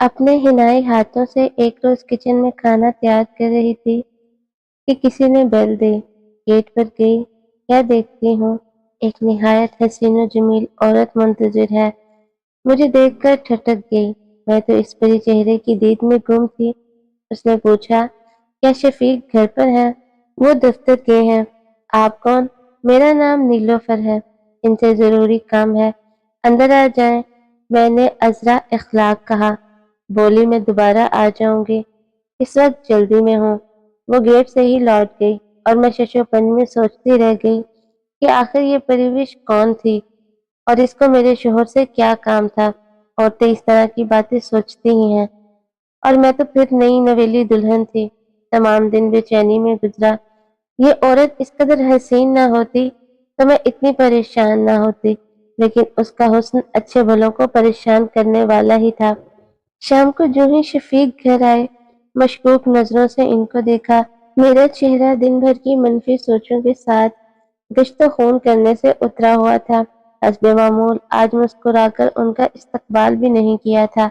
اپنے ہنائی ہاتھوں سے ایک روز کچن میں کھانا تیار کر رہی تھی کہ کسی نے بیل دی۔ گیٹ پر گئی، کیا دیکھتی ہوں ایک نہایت حسین و جمیل عورت منتظر ہے۔ مجھے دیکھ کر ٹھٹک گئی، میں تو اس پری چہرے کی دید میں گم تھی۔ اس نے پوچھا، کیا شفیق گھر پر ہے؟ وہ دفتر گئے ہیں۔ آپ کون؟ میرا نام نیلوفر ہے، ان سے ضروری کام ہے، اندر آ جائیں۔ میں نے عذرا اخلاق کہا، بولی میں دوبارہ آ جاؤں گی، اس وقت جلدی میں ہوں۔ وہ گیٹ سے ہی لوٹ گئی اور میں ششو پنج میں سوچتی رہ گئی کہ آخر یہ پریوش کون تھی اور اس کو میرے شوہر سے کیا کام تھا۔ عورتیں اس طرح کی باتیں سوچتی ہی ہیں، اور میں تو پھر نئی نویلی دلہن تھی۔ تمام دن بے چینی میں گزرا۔ یہ عورت اس قدر حسین نہ ہوتی تو میں اتنی پریشان نہ ہوتی، لیکن اس کا حسن اچھے بھلوں کو پریشان کرنے والا ہی تھا۔ شام کو جو ہی شفیق گھر آئے، مشکوک نظروں سے ان کو دیکھا۔ میرا چہرہ دن بھر کی منفی سوچوں کے ساتھ گشت خون کرنے سے اترا ہوا تھا۔ حسب معمول آج مسکرا کر ان کا استقبال بھی نہیں کیا تھا۔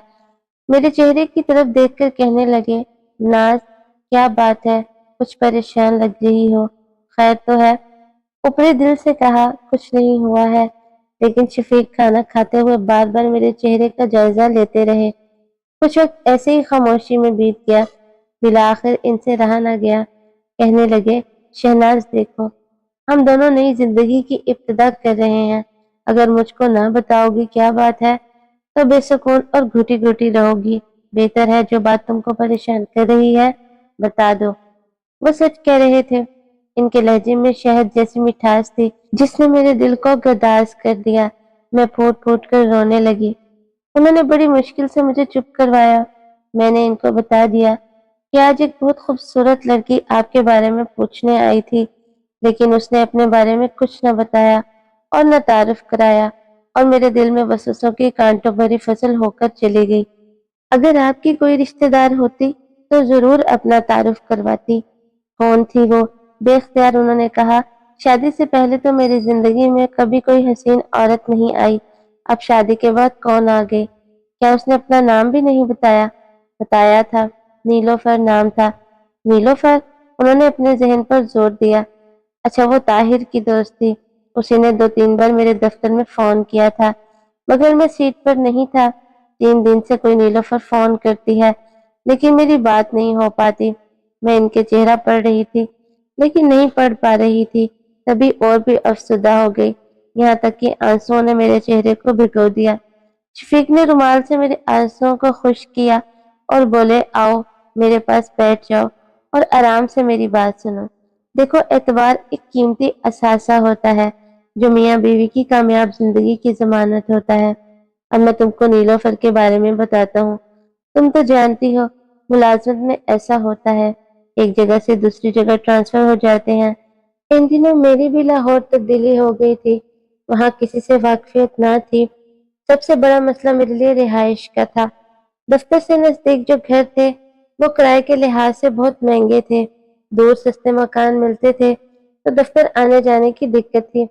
میرے چہرے کی طرف دیکھ کر کہنے لگے، ناز کیا بات ہے، کچھ پریشان لگ رہی ہو، خیر تو ہے؟ اوپری دل سے کہا، کچھ نہیں ہوا ہے، لیکن شفیق کھانا کھاتے ہوئے بار بار میرے چہرے کا جائزہ لیتے رہے۔ کچھ وقت ایسے ہی خاموشی میں بیت گیا، بالآخر ان سے رہا نہ گیا، کہنے لگے، شہناز دیکھو، ہم دونوں نئی زندگی کی ابتدا کر رہے ہیں، اگر مجھ کو نہ بتاؤ گی کیا بات ہے تو بے سکون اور گھٹی گھٹی رہو گی، بہتر ہے جو بات تم کو پریشان کر رہی ہے بتا دو۔ وہ سچ کہہ رہے تھے، ان کے لہجے میں شہد جیسی مٹھاس تھی جس نے میرے دل کو گداز کر دیا۔ میں پھوٹ پھوٹ کر رونے لگی۔ انہوں نے بڑی مشکل سے مجھے چپ کروایا۔ میں نے ان کو بتا دیا کہ آج ایک بہت خوبصورت لڑکی آپ کے بارے میں پوچھنے آئی تھی، لیکن اس نے اپنے بارے میں کچھ نہ بتایا اور نہ تعارف کرایا، اور میرے دل میں وسوسوں کی کانٹوں بھری فصل ہو کر چلی گئی۔ اگر آپ کی کوئی رشتہ دار ہوتی تو ضرور اپنا تعارف کرواتی۔ کون تھی وہ؟ بے اختیار انہوں نے کہا، شادی سے پہلے تو میری زندگی میں کبھی کوئی حسین عورت نہیں آئی، اب شادی کے بعد کون آ گئی؟ کیا اس نے اپنا نام بھی نہیں بتایا؟ بتایا تھا، نیلوفر نام تھا۔ نیلوفر؟ انہوں نے اپنے ذہن پر زور دیا۔ اچھا، وہ طاہر کی دوست تھی، اسی نے 2-3 بار میرے دفتر میں فون کیا تھا، مگر میں سیٹ پر نہیں تھا۔ 3 دن سے کوئی نیلوفر فون کرتی ہے لیکن میری بات نہیں ہو پاتی۔ میں ان کے چہرہ پڑھ رہی تھی لیکن نہیں پڑھ پا رہی تھی، تبھی اور بھی افسردہ ہو گئی، یہاں تک کہ آنسوؤں نے میرے چہرے کو بھگو دیا۔ شفیق نے رومال سے میرے آنسوؤں کو خشک کیا اور بولے، آؤ میرے پاس بیٹھ جاؤ اور آرام سے میری بات سنو۔ دیکھو، اعتبار ایک قیمتی اثاثہ ہوتا ہے جو میاں بیوی کی کامیاب زندگی کی ضمانت ہوتا ہے۔ اب میں تم کو نیلوفر کے بارے میں بتاتا ہوں۔ تم تو جانتی ہو ملازمت میں ایسا ہوتا ہے، ایک جگہ سے دوسری جگہ ٹرانسفر ہو جاتے ہیں۔ ان دنوں میری بھی لاہور تبدیلی ہو گئی تھی، وہاں کسی سے واقفیت نہ تھی۔ سب سے بڑا مسئلہ میرے لیے رہائش کا تھا۔ دفتر سے نزدیک جو گھر تھے وہ کرائے کے لحاظ سے بہت مہنگے تھے، دور سستے مکان ملتے تھے تو دفتر آنے جانے کی دقت تھی۔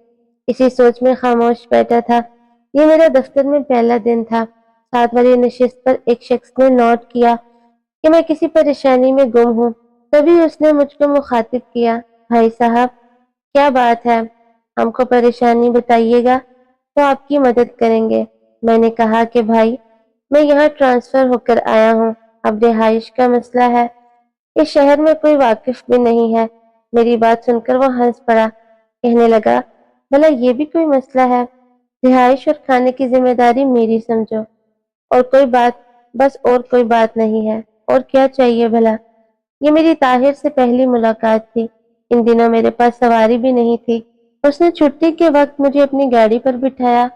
اسی سوچ میں خاموش بیٹھا تھا۔ یہ میرا دفتر میں پہلا دن تھا۔ ساتھ والی نشست پر ایک شخص نے نوٹ کیا کہ میں کسی پریشانی میں گم ہوں، تبھی اس نے مجھ کو مخاطب کیا، بھائی صاحب کیا بات ہے، ہم کو پریشانی بتائیے گا تو آپ کی مدد کریں گے۔ میں نے کہا کہ بھائی، میں یہاں ٹرانسفر ہو کر آیا ہوں، اب رہائش کا مسئلہ ہے، اس شہر میں کوئی واقف بھی نہیں ہے۔ میری بات سن کر وہ ہنس پڑا، کہنے لگا، بھلا یہ بھی کوئی مسئلہ ہے؟ رہائش اور کھانے کی ذمہ داری میری سمجھو، اور کوئی بات، بس اور کوئی بات نہیں ہے، اور کیا چاہیے بھلا؟ یہ میری طاہر سے پہلی ملاقات تھی، ان دنوں میرے پاس سواری بھی نہیں تھی۔ اس نے چھٹی کے وقت مجھے اپنی گاڑی پر بٹھایا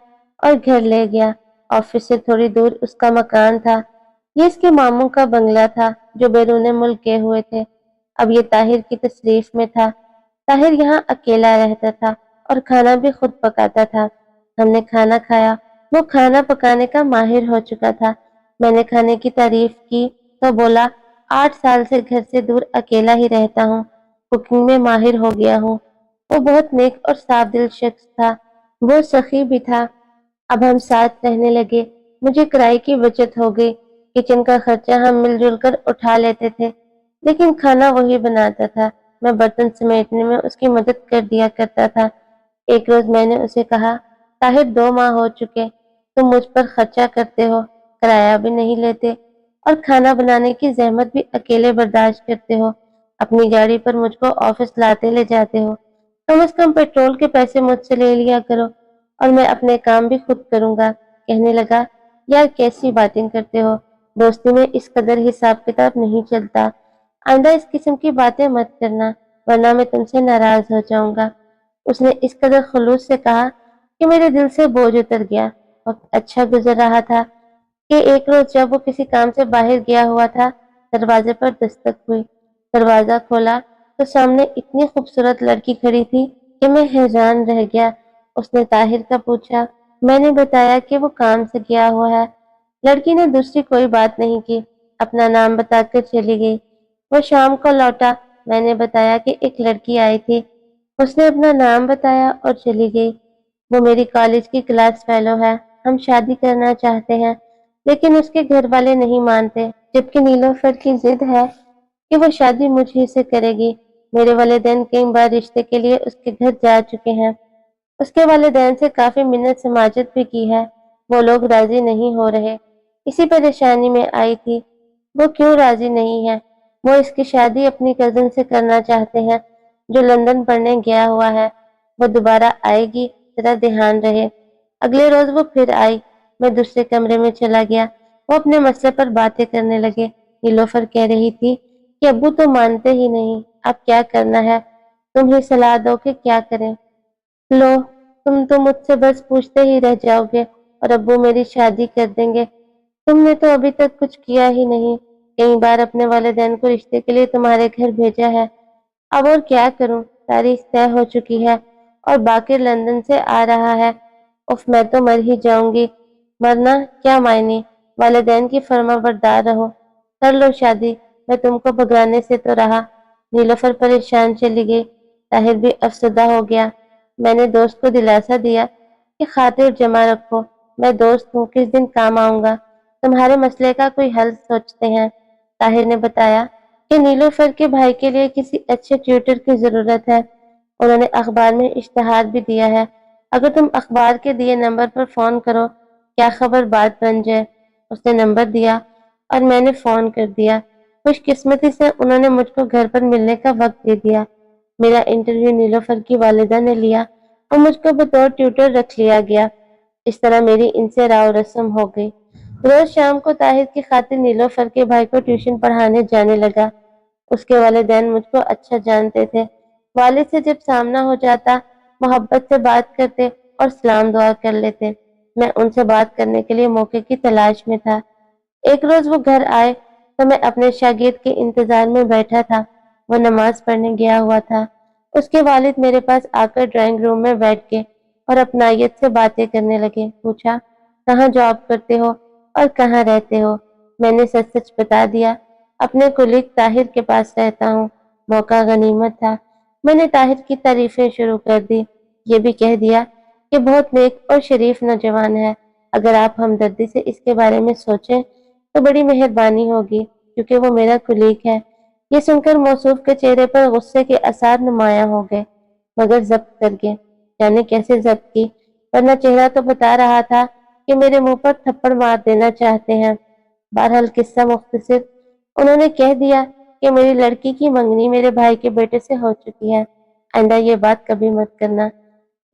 اور گھر لے گیا۔ آفس سے تھوڑی دور اس کا مکان تھا، یہ اس کے ماموں کا بنگلہ تھا جو بیرون ملک گئے ہوئے تھے۔ اب یہ طاہر کی تصریف میں تھا۔ طاہر یہاں اکیلا رہتا تھا اور کھانا بھی خود پکاتا تھا۔ ہم نے کھانا کھایا، وہ کھانا پکانے کا ماہر ہو چکا تھا۔ میں نے کھانے کی تعریف کی تو بولا، 8 سال سے گھر سے دور اکیلا ہی رہتا ہوں، کوکنگ میں ماہر ہو گیا ہوں۔ وہ بہت نیک اور صاف دل شخص تھا، وہ سخی بھی تھا۔ اب ہم ساتھ رہنے لگے، مجھے کرائے کی بچت ہو گئی، کچن کا خرچہ ہم مل جل کر اٹھا لیتے تھے، لیکن کھانا وہی بناتا تھا۔ میں برتن سمیٹنے میں اس کی مدد کر دیا کرتا تھا۔ ایک روز میں نے اسے کہا، طاہر 2 ماہ ہو چکے تم مجھ پر خرچہ کرتے ہو، کرایہ بھی نہیں لیتے اور کھانا بنانے کی زحمت بھی اکیلے برداشت کرتے ہو۔ اپنی گاڑی پر مجھ کو آفس لاتے لے جاتے ہو، کم از کم پیٹرول کے پیسے مجھ سے لے لیا کرو اور میں اپنے کام بھی خود کروں گا۔ کہنے لگا، یار کیسی باتیں کرتے ہو، دوستی میں اس قدر حساب کتاب نہیں چلتا، آئندہ اس قسم کی باتیں مت کرنا ورنہ میں تم سے ناراض ہو جاؤں گا۔ اس نے اس قدر خلوص سے کہا کہ میرے دل سے بوجھ اتر گیا۔ وقت اچھا گزر رہا تھا کہ ایک روز جب وہ کسی کام سے باہر گیا ہوا تھا، دروازے پر دستک ہوئی۔ دروازہ کھولا تو سامنے اتنی خوبصورت لڑکی کھڑی تھی کہ میں حیران رہ گیا۔ اس نے طاہر کا پوچھا۔ میں نے بتایا کہ وہ کام سے گیا ہوا ہے۔ لڑکی نے دوسری کوئی بات نہیں کی، اپنا نام بتا کر چلی گئی۔ وہ شام کو لوٹا۔ میں نے بتایا کہ ایک لڑکی آئی تھی، اس نے اپنا نام بتایا اور چلی گئی۔ وہ میری کالج کی کلاس فیلو ہے، ہم شادی کرنا چاہتے ہیں لیکن اس کے گھر والے نہیں مانتے، جبکہ نیلوفر کی ضد ہے کہ وہ شادی مجھ ہی سے کرے گی۔ میرے والدین کئی بار رشتے کے لیے اس کے گھر جا چکے ہیں، اس کے والدین سے کافی منت سماجت بھی کی ہے، وہ لوگ راضی نہیں ہو رہے۔ اسی پریشانی میں آئی تھی، وہ کیوں راضی نہیں ہے؟ وہ اس کی شادی اپنی کزن سے کرنا چاہتے ہیں جو لندن پڑھنے گیا ہوا ہے، وہ دوبارہ آئے گی، ذرا دھیان رہے۔ اگلے روز وہ پھر آئی، میں دوسرے کمرے میں چلا گیا، وہ اپنے مسئلے پر باتیں کرنے لگے۔ نیلوفر کہہ رہی تھی کہ ابو تو مانتے ہی نہیں، اب کیا کرنا ہے، تم ہی صلاح دو کہ کیا کریں۔ لو، تم تو مجھ سے بس پوچھتے ہی رہ جاؤ گے اور ابو میری شادی کر دیں گے، تم نے تو ابھی تک کچھ کیا ہی نہیں، کئی بار اپنے والدین کو رشتے کے لیے تمہارے گھر بھیجا ہے، اب اور کیا کروں، تاریخ طے ہو چکی ہے اور باقر لندن سے آ رہا ہے، اف میں تو مر ہی جاؤں گی، مرنا کیا معنی، والدین کی فرما بردار رہو، کر لو شادی، میں تم کو بگانے سے تو رہا۔ نیلوفر پریشان چلی گئی، طاہر بھی افسردہ ہو گیا۔ میں نے دوست کو دلاسا دیا کہ خاطر جمع رکھو، میں دوست ہوں، کس دن کام آؤں گا، تمہارے مسئلے کا کوئی حل سوچتے ہیں۔ طاہر نے بتایا کہ نیلوفر کے بھائی کے لیے کسی اچھے ٹیوٹر کی ضرورت ہے، انہوں نے اخبار میں اشتہار بھی دیا ہے، اگر تم اخبار کے دیے نمبر پر فون کرو، کیا خبر بات بن جائے۔ اس نے نمبر دیا اور میں نے فون کر دیا۔ خوش قسمتی سے انہوں نے مجھ کو گھر پر ملنے کا وقت دے دیا۔ میرا انٹرویو نیلوفر کی والدہ نے لیا اور مجھ کو بطور ٹیوٹر رکھ لیا گیا۔ اس طرح میری ان سے راؤ رسم ہو گئی۔ روز شام کو طاہر کی خاطر نیلوفر کے بھائی کو ٹیوشن پڑھانے جانے لگا۔ اس کے والدین مجھ کو اچھا جانتے تھے، والد سے جب سامنا ہو جاتا محبت سے بات کرتے اور سلام دعا کر لیتے۔ میں ان سے بات کرنے کے لیے موقع کی تلاش میں تھا۔ ایک روز وہ گھر آئے تو میں اپنے شاگرد کے انتظار میں بیٹھا تھا، وہ نماز پڑھنے گیا ہوا تھا۔ اس کے والد میرے پاس آ کر ڈرائنگ روم میں بیٹھ گئے اور اپنائیت سے باتیں کرنے لگے۔ پوچھا، کہاں جاب کرتے ہو اور کہاں رہتے ہو؟ میں نے سچ سچ بتا دیا، اپنے کولیگ طاہر کے پاس رہتا ہوں۔ موقع غنیمت تھا، میں نے طاہر کی تعریفیں شروع کر دی، یہ بھی کہہ دیا کہ بہت نیک اور شریف نوجوان ہے، اگر آپ ہمدردی سے اس کے بارے میں سوچیں تو بڑی مہربانی ہوگی کیونکہ وہ میرا کولیگ ہے۔ یہ سن کر موصوف کے چہرے پر غصے کے آثار نمایاں ہو گئے، مگر ضبط کر گئے، یعنی کیسے ضبط کی، ورنہ چہرہ تو بتا رہا تھا کہ میرے منہ پر تھپڑ مار دینا چاہتے ہیں۔ بہرحال قصہ مختصر، انہوں نے کہہ دیا کہ میری لڑکی کی منگنی میرے بھائی کے بیٹے سے ہو چکی ہے، آئندہ یہ بات کبھی مت کرنا۔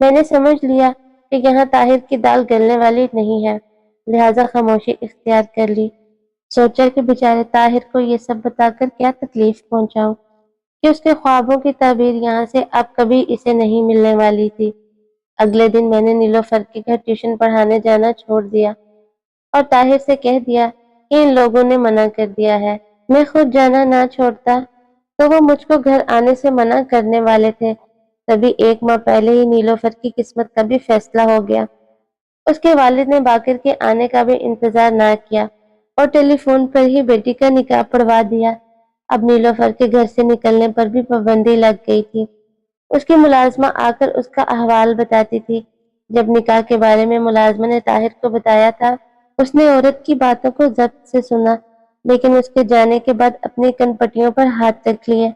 میں نے سمجھ لیا کہ یہاں طاہر کی دال گلنے والی نہیں ہے، لہذا خاموشی اختیار کر لی۔ سوچا کہ بیچارے طاہر کو یہ سب بتا کر کیا تکلیف پہنچاؤں کہ اس کے خوابوں کی تعبیر یہاں سے اب کبھی اسے نہیں ملنے والی تھی۔ اگلے دن میں نے نیلوفر کے گھر ٹیوشن پڑھانے جانا چھوڑ دیا اور طاہر سے کہہ دیا کہ ان لوگوں نے منع کر دیا ہے، میں خود جانا نہ چھوڑتا تو وہ مجھ کو گھر آنے سے منع کرنے والے تھے۔ تبھی 1 ماہ پہلے ہی نیلوفر کی قسمت کا بھی فیصلہ ہو گیا۔ اس کے والد نے باقر کے آنے کا بھی انتظار نہ کیا اور ٹیلی فون پر ہی بیٹی کا نکاح پڑھوا دیا۔ اب نیلوفر کے گھر سے نکلنے پر بھی پابندی لگ گئی تھی۔ اس کی ملازمہ آ کر اس کا احوال بتاتی تھی۔ جب نکاح کے بارے میں ملازمہ نے طاہر کو بتایا تھا اس نے عورت کی باتوں کو ضبط سے سنا، لیکن اس کے جانے کے بعد اپنی کن پٹیوں پر ہاتھ رکھ لیے،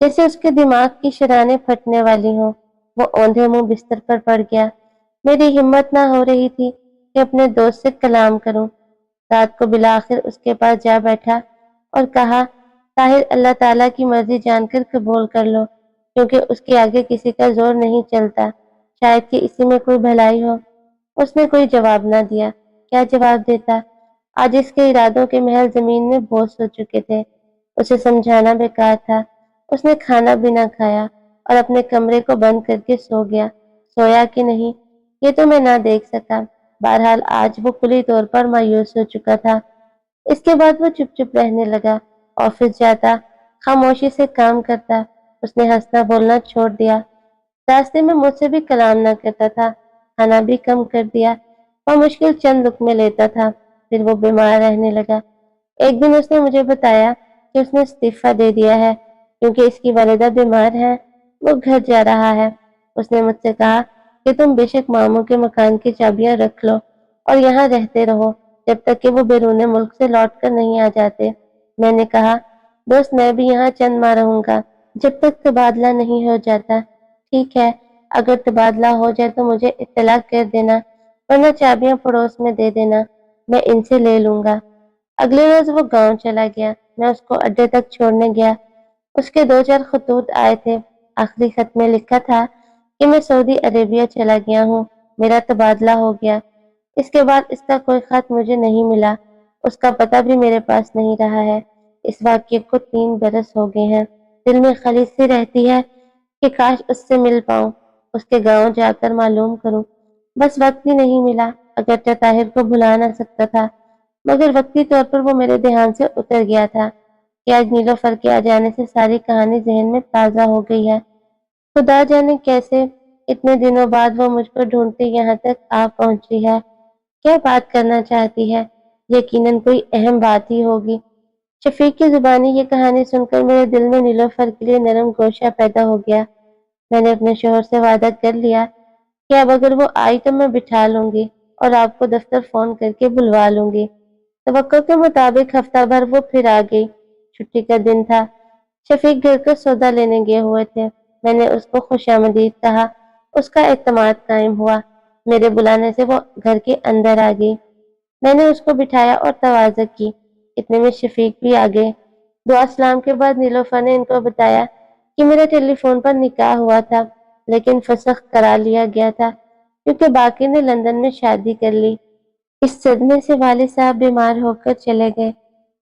جیسے اس کے دماغ کی شرانیں پھٹنے والی ہوں۔ وہ اوندھے منہ بستر پر پڑ گیا۔ میری ہمت نہ ہو رہی تھی کہ اپنے دوست سے کلام کروں۔ رات کو بالآخر اس کے پاس جا بیٹھا اور کہا، طاہر، اللہ تعالیٰ کی مرضی جان کر قبول کر لو، کیونکہ اس کے آگے کسی کا زور نہیں چلتا، شاید کہ اسی میں کوئی بھلائی ہو۔ اس نے کوئی جواب نہ دیا۔ کیا جواب دیتا؟ آج اس کے ارادوں کے محل زمین میں بوس ہو چکے تھے۔ اسے سمجھانا بیکار تھا۔ اس نے کھانا بھی نہ کھایا اور اپنے کمرے کو بند کر کے سو گیا۔ سویا کہ نہیں، یہ تو میں نہ دیکھ سکا۔ بہرحال آج وہ کلی طور پر مایوس ہو چکا تھا۔ اس کے بعد وہ چپ چپ رہنے لگا، آفس جاتا، خاموشی سے کام کرتا۔ اس نے ہنسنا بولنا چھوڑ دیا، راستے میں مجھ سے بھی کلام نہ کرتا تھا، کھانا بھی کم کر دیا، بمشکل چند لقمے لیتا تھا۔ پھر وہ بیمار رہنے لگا۔ ایک دن اس نے مجھے بتایا کہ اس نے استعفیٰ دے دیا ہے، کیونکہ اس کی والدہ بیمار ہے، وہ گھر جا رہا ہے۔ اس نے مجھ سے کہا کہ تم بے شک ماموں کے مکان کی چابیاں رکھ لو اور یہاں رہتے رہو جب تک کہ وہ بیرون ملک سے لوٹ کر نہیں آ جاتے۔ میں نے کہا، دوست، میں بھی یہاں چند ماہ رہوں گا جب تک تبادلہ نہیں ہو جاتا۔ ٹھیک ہے، اگر تبادلہ ہو جائے تو مجھے اطلاع کر دینا، ورنہ چابیاں پڑوس میں دے دینا، میں ان سے لے لوں گا۔ اگلے روز وہ گاؤں چلا گیا۔ میں اس کو اڈے تک چھوڑنے گیا۔ اس کے 2-4 خطوط آئے تھے۔ آخری خط میں لکھا تھا کہ میں سعودی عربیہ چلا گیا ہوں، میرا تبادلہ ہو گیا۔ اس کے بعد اس کا کوئی خط مجھے نہیں ملا۔ اس کا پتہ بھی میرے پاس نہیں رہا ہے۔ اس واقعے کو 3 برس ہو گئے ہیں۔ دل میں خلیج سی رہتی ہے کہ کاش اس سے مل پاؤں، اس کے گاؤں جا کر معلوم کروں۔ بس وقت ہی نہیں ملا، اگرچہ طاہر کو بھلا نہ سکتا تھا، مگر وقتی طور پر وہ میرے دھیان سے اتر گیا تھا کہ آج نیلوفر کے آ جانے سے ساری کہانی ذہن میں تازہ ہو گئی ہے۔ خدا جانے کیسے اتنے دنوں بعد وہ مجھ کو ڈھونڈتے یہاں تک آ پہنچی ہے۔ کیا بات کرنا چاہتی ہے؟ یقیناً کوئی اہم بات ہی ہوگی۔ شفیق کی زبانی یہ کہانی سن کر میرے دل میں نیلوفر کے لیے نرم گوشہ پیدا ہو گیا۔ میں نے اپنے شوہر سے وعدہ کر لیا کہ اب اگر وہ آئی تو میں بٹھا لوں گی اور آپ کو دفتر فون کر کے بلوا لوں گی۔ توقع کے مطابق ہفتہ بھر وہ پھر آ گئی۔ چھٹی کا دن تھا۔ شفیق گھر کا سودا لینے گئے ہوئے تھے۔ میں نے اس کو خوش آمدید کہا۔ اس کا اعتماد قائم ہوا۔ میرے بلانے سے وہ گھر کے اندر آ گئی۔ میں نے اس کو بٹھایا اور تواضع کی۔ اتنے میں شفیق بھی آ گئے۔ دعا سلام کے بعد نیلوفر نے ان کو بتایا کہ میرا ٹیلی فون پر نکاح ہوا تھا، لیکن فسخ کرا لیا گیا تھا کیونکہ باقی نے لندن میں شادی کر لی۔ اس صدمے سے والد صاحب بیمار ہو کر چلے گئے۔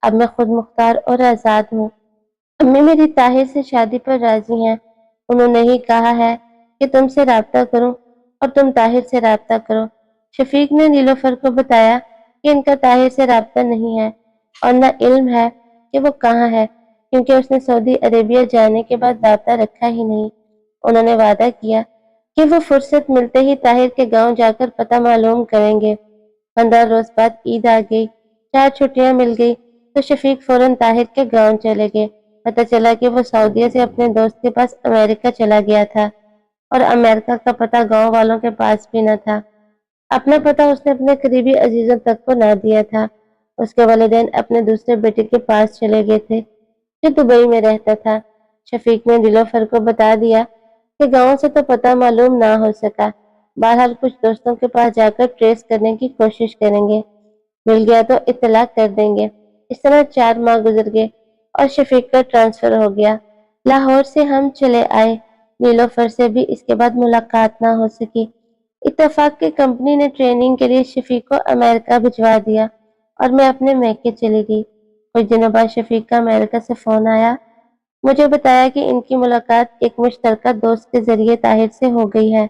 اب میں خود مختار اور آزاد ہوں۔ امی میری طاہر سے شادی پر راضی ہیں۔ انہوں نے ہی کہا ہے کہ تم سے رابطہ کروں اور تم طاہر سے رابطہ کرو۔ شفیق نے نیلوفر کو بتایا کہ ان کا طاہر سے رابطہ نہیں ہے اور نہ علم ہے کہ وہ کہاں ہے، کیونکہ اس نے سعودی عربیہ جانے کے بعد رابطہ رکھا ہی نہیں۔ انہوں نے وعدہ کیا کہ وہ فرصت ملتے ہی طاہر کے گاؤں جا کر پتہ معلوم کریں گے۔ 15 روز بعد عید آ گئی۔ 4 چھٹیاں مل گئی تو شفیق فوراً طاہر کے گاؤں چلے گئے۔ پتہ چلا کہ وہ سعودیہ سے اپنے دوست کے پاس امریکہ چلا گیا تھا اور امریکہ کا پتہ گاؤں والوں کے پاس بھی نہ تھا۔ اپنا پتہ اس نے اپنے قریبی عزیزوں تک کو نہ دیا تھا۔ اس کے والدین اپنے دوسرے بیٹے کے پاس چلے گئے تھے جو دبئی میں رہتا تھا۔ شفیق نے نیلوفر کو بتا دیا کہ گاؤں سے تو پتہ معلوم نہ ہو سکا، بہرحال کچھ دوستوں کے پاس جا کر ٹریس کرنے کی کوشش کریں گے، مل گیا تو اطلاع کر دیں گے۔ اس طرح 4 ماہ گزر گئے اور شفیق کا ٹرانسفر ہو گیا۔ لاہور سے ہم چلے آئے۔ نیلوفر سے بھی اس کے بعد ملاقات نہ ہو سکی۔ اتفاق کی کمپنی نے ٹریننگ کے لیے شفیق کو امریکہ بھجوا دیا اور میں اپنے میکے چلی گئی۔ کچھ دنوں بعد شفیق کا امریکہ سے فون آیا۔ مجھے بتایا کہ ان کی ملاقات ایک مشترکہ دوست کے ذریعے طاہر سے ہو گئی ہے۔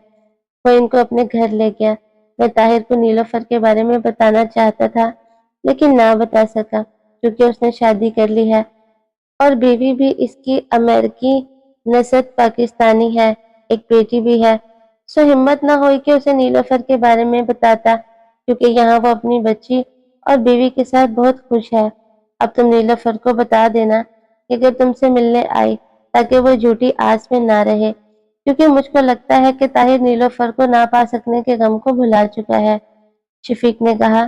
وہ ان کو اپنے گھر لے گیا۔ میں طاہر کو نیلوفر کے بارے میں بتانا چاہتا تھا لیکن نہ بتا سکا کیونکہ اس نے شادی کر لی ہے اور بیوی بھی اس کی امریکی نژاد پاکستانی ہے، ایک بیٹی بھی ہے۔ سو ہمت نہ ہوئی کہ اسے نیلوفر کے بارے میں بتاتا، کیونکہ یہاں وہ اپنی بچی اور بیوی کے ساتھ بہت خوش ہے۔ اب تم نیلوفر کو بتا دینا کہ اگر تم سے ملنے آئی تاکہ وہ جھوٹی آس میں نہ رہے، کیونکہ مجھ کو لگتا ہے کہ طاہر نیلوفر کو نہ پا سکنے کے غم کو بھلا چکا ہے۔ شفیق نے کہا،